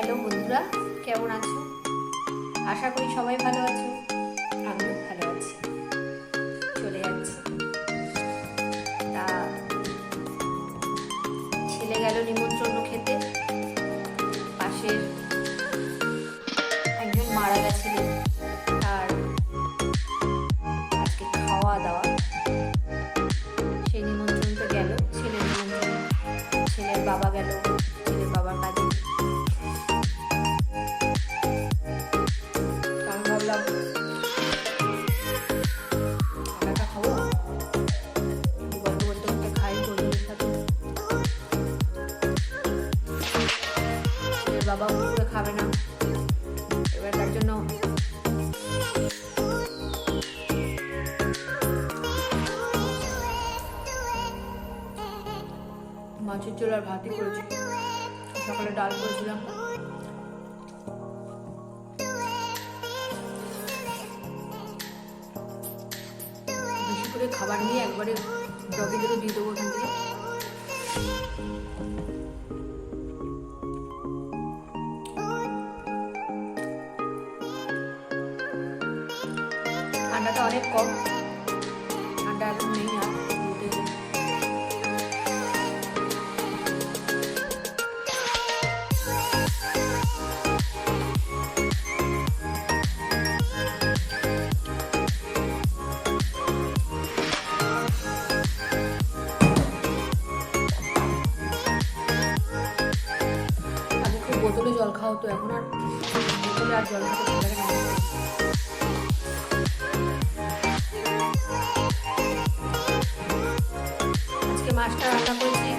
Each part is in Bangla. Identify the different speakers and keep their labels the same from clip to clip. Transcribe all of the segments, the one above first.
Speaker 1: হ্যালো বন্ধুরা, কেমন আছো? আশা করি সবাই ভালো আছো। আমিও ভালো আছি। চলে যাচ্ছি। তা ছেলে গেল নিমন্ত্রণ খেতে। পাশের একজন মারা গেছিলেন, আর আজকে খাওয়া দাওয়া। সেই নিমন্ত্রণটা গেল, ছেলের নিমন্ত্রণ। ছেলের বাবা গেল, ছেলের বাবার কাজে। আমি ভাবলাম একা খাবো, গল্প করতে করতে খাই বন্ধুদের সাথে। ছেলের বাবা পুকুরে খাবে না, এবার তার জন্য মাছের ঝোল আর ভাতই করেছি। সকালে ডাল করেছিলাম। বেশি করে খাবার নিয়ে একবারে ডগিদেরও দিয়ে দেবো এখান থেকে। ঠান্ডাটা অনেক কম, ঠান্ডা এখন নেই আর। বোতলে জল খাও, তো এখন আর বোতলে আর জল খেতে ভালো লাগে না। আজকে মাছটা রান্না করেছি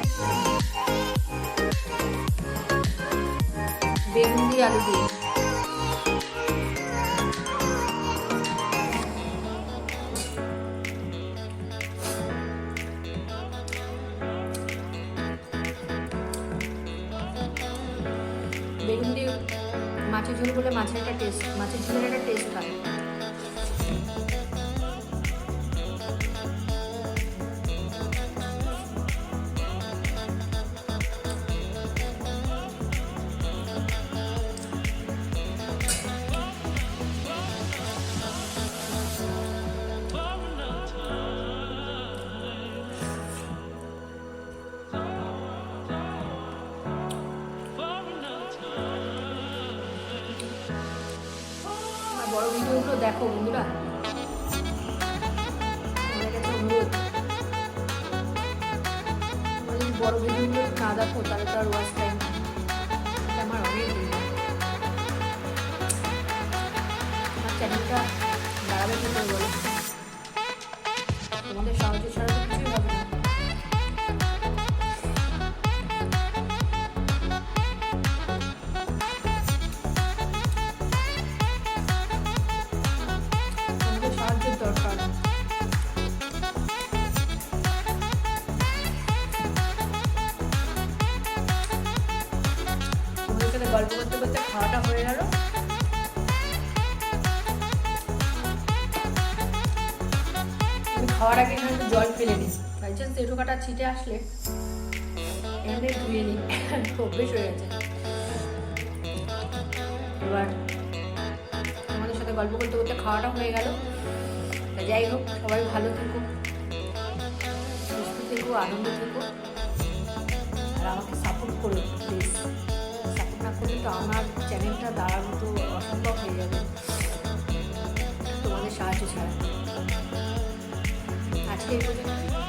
Speaker 1: বেগুন দিয়ে, আলু দিয়ে। বেগুন দিয়ে মাছের ঝোল বলে মাছের একটা টেস্ট, মাছের ঝোলের একটা টেস্ট হয়। বড় ভিডিওগুলো দেখো বন্ধুরা, আমার কাছে অনুরোধ। যদি বড় ভিডিওগুলো না দেখো তাহলে তো আর ওয়াচ টাইম আমার অনেক আমার চ্যানেলটা দাঁড়াবে কি করে বলো? তোমাদের সাহায্য ছাড়া তো কিছুই হবে না। সাহায্যের দরকার। তোমাদের সাথে গল্প করতে করতে খাওয়াটা হয়ে গেল। আমি খাওয়ার আগে এখানে একটু জল ফেলে নিই, বাই চান্স এঁটো কাটা ছিটে আসলে এখানে ধুয়ে নিই, অভ্যেস হয়ে গেছে। এবার আমাদের সাথে গল্প করতে করতে খাওয়াটা হয়ে গেল। যাই হোক, সবাই ভালো থেকো, সুস্থ থেকো, আনন্দ থেকো, আর আমাকে সাপোর্ট করো প্লিজ। সাপোর্ট না করলে তো আমার চ্যানেলটা দাঁড়ানো তো অসম্ভব হয়ে যাবে তোমাদের সাহায্য ছাড়া। আজকে এই পর্যন্ত।